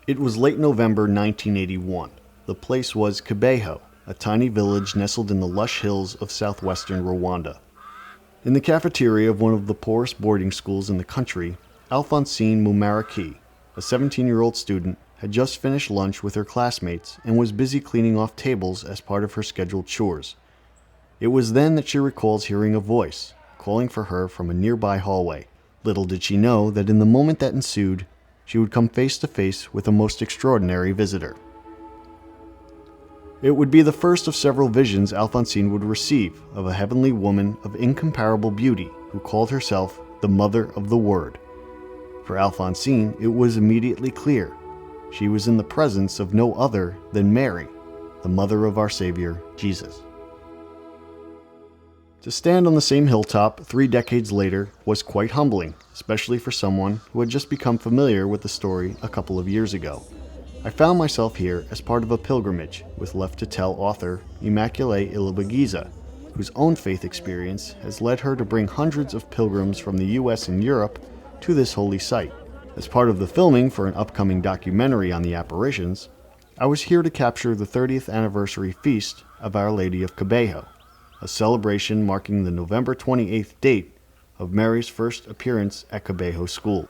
It was late November 1981. The place was Kibeho, a tiny village nestled in the lush hills of southwestern Rwanda. In the cafeteria of one of the poorest boarding schools in the country, Alphonsine Mumaraki, a 17-year-old student, had just finished lunch with her classmates and was busy cleaning off tables as part of her scheduled chores. It was then that she recalls hearing a voice, calling for her from a nearby hallway. Little did she know that in the moment that ensued, she would come face to face with a most extraordinary visitor. It would be the first of several visions Alphonsine would receive of a heavenly woman of incomparable beauty who called herself the Mother of the Word. For Alphonsine, it was immediately clear. She was in the presence of no other than Mary, the mother of our Savior, Jesus. To stand on the same hilltop 3 decades later was quite humbling, especially for someone who had just become familiar with the story a couple of years ago. I found myself here as part of a pilgrimage with Left to Tell author Immaculée Ilibagiza, whose own faith experience has led her to bring hundreds of pilgrims from the US and Europe to this holy site. As part of the filming for an upcoming documentary on the apparitions, I was here to capture the 30th anniversary feast of Our Lady of Kibeho, a celebration marking the November 28th date of Mary's first appearance at Kibeho School.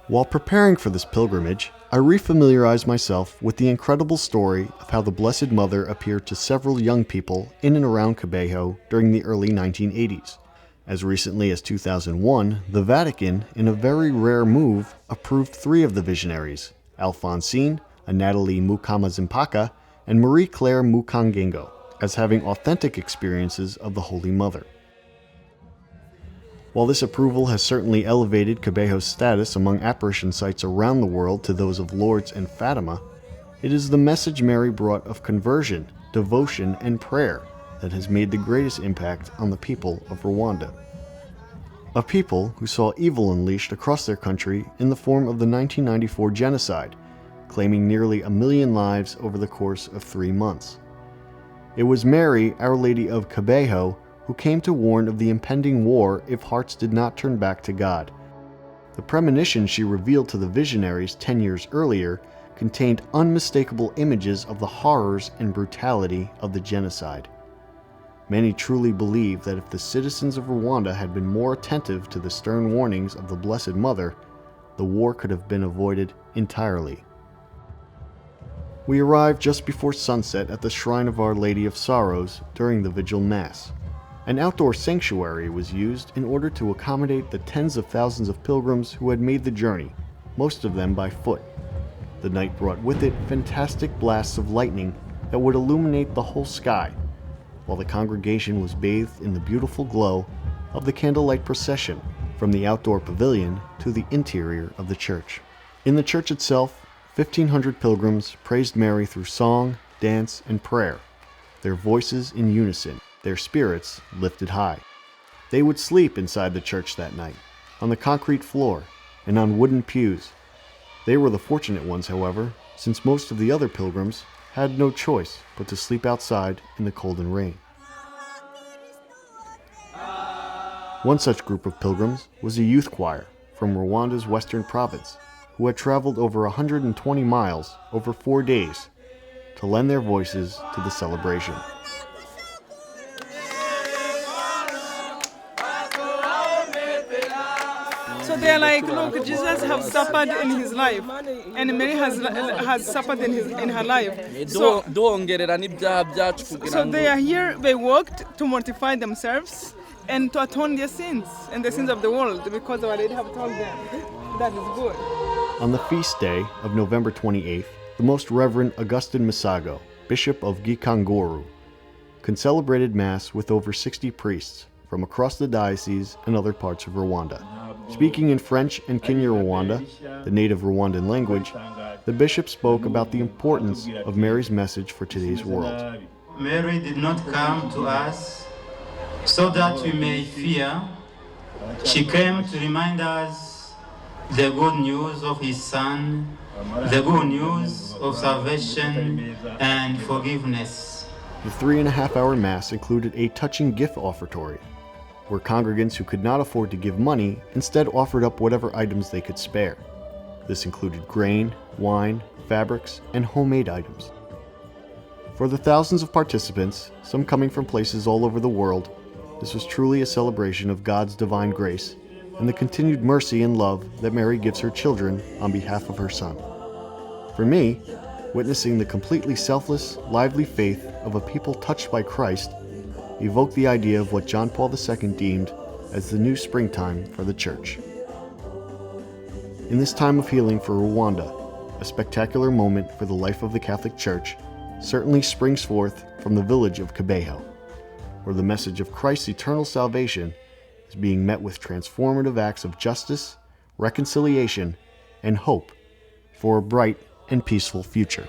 While preparing for this pilgrimage, I refamiliarized myself with the incredible story of how the Blessed Mother appeared to several young people in and around Kibeho during the early 1980s. As recently as 2001, the Vatican, in a very rare move, approved 3 of the visionaries, Alphonsine, Natalie Mukamazimpaka, and Marie-Claire Mukangengo, as having authentic experiences of the Holy Mother. While this approval has certainly elevated Kibeho's status among apparition sites around the world to those of Lourdes and Fatima, it is the message Mary brought of conversion, devotion, and prayer that has made the greatest impact on the people of Rwanda. A people who saw evil unleashed across their country in the form of the 1994 genocide, claiming nearly 1 million lives over the course of 3 months. It was Mary, Our Lady of Kibeho, who came to warn of the impending war if hearts did not turn back to God. The premonition she revealed to the visionaries 10 years earlier contained unmistakable images of the horrors and brutality of the genocide. Many truly believe that if the citizens of Rwanda had been more attentive to the stern warnings of the Blessed Mother, the war could have been avoided entirely. We arrived just before sunset at the Shrine of Our Lady of Sorrows during the Vigil Mass. An outdoor sanctuary was used in order to accommodate the tens of thousands of pilgrims who had made the journey, most of them by foot. The night brought with it fantastic blasts of lightning that would illuminate the whole sky, while the congregation was bathed in the beautiful glow of the candlelight procession from the outdoor pavilion to the interior of the church. In the church itself, 1,500 pilgrims praised Mary through song, dance, and prayer, their voices in unison, their spirits lifted high. They would sleep inside the church that night, on the concrete floor and on wooden pews. They were the fortunate ones, however, since most of the other pilgrims had no choice but to sleep outside in the cold and rain. One such group of pilgrims was a youth choir from Rwanda's western province, who had traveled over 120 miles over 4 days to lend their voices to the celebration. So they're like, look, Jesus has suffered in his life, and Mary has suffered in her life. So they are here, they worked to mortify themselves and to atone their sins and the sins of the world, because our Lady have told them that is good. On the feast day of November 28th, the Most Reverend Augustine Misago, Bishop of Gikanguru, concelebrated Mass with over 60 priests from across the diocese and other parts of Rwanda. Speaking in French and Kinyarwanda, the native Rwandan language, the bishop spoke about the importance of Mary's message for today's world. Mary did not come to us so that we may fear. She came to remind us the good news of his Son, the good news of salvation and forgiveness. The 3.5-hour Mass included a touching gift offertory, where congregants who could not afford to give money instead offered up whatever items they could spare. This included grain, wine, fabrics, and homemade items. For the thousands of participants, some coming from places all over the world, this was truly a celebration of God's divine grace and the continued mercy and love that Mary gives her children on behalf of her Son. For me, witnessing the completely selfless, lively faith of a people touched by Christ evoked the idea of what John Paul II deemed as the new springtime for the Church. In this time of healing for Rwanda, a spectacular moment for the life of the Catholic Church certainly springs forth from the village of Kibeho, where the message of Christ's eternal salvation is being met with transformative acts of justice, reconciliation, and hope for a bright and peaceful future.